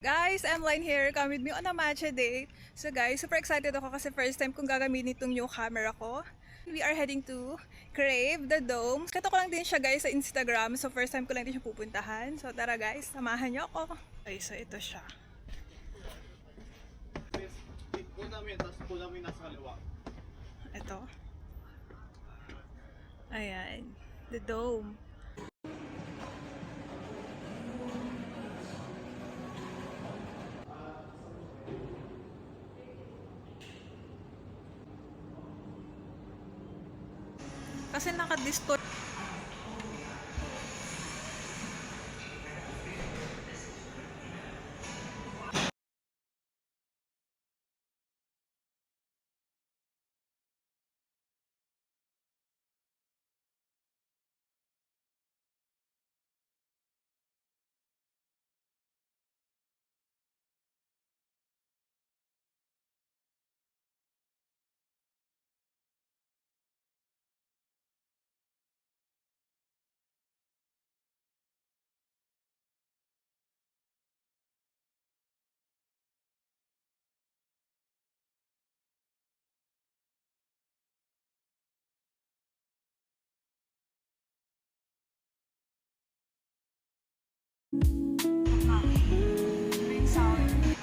Guys, I'm Line here. Come with me on a matcha day. So guys, super excited ako kasi first time kong gagamitin itong new camera ko. We are heading to Crave the Dome. Kato ko lang din siya guys sa Instagram. So first time ko lang din siya pupuntahan. So tara guys, samahan niyo ako. Okay, so ito siya. Ito. Ayan. The Dome. Kasi naka-distort.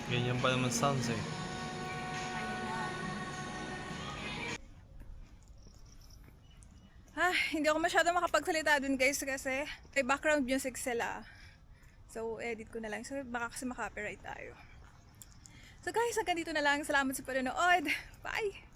Ganyan pa naman sounds eh. Hindi ako masyado makapagsalita dun guys kasi may background music sila. So, edit ko na lang. So, baka kasi makapiright tayo. So guys, hanggang dito na lang. Salamat sa panonood. Bye!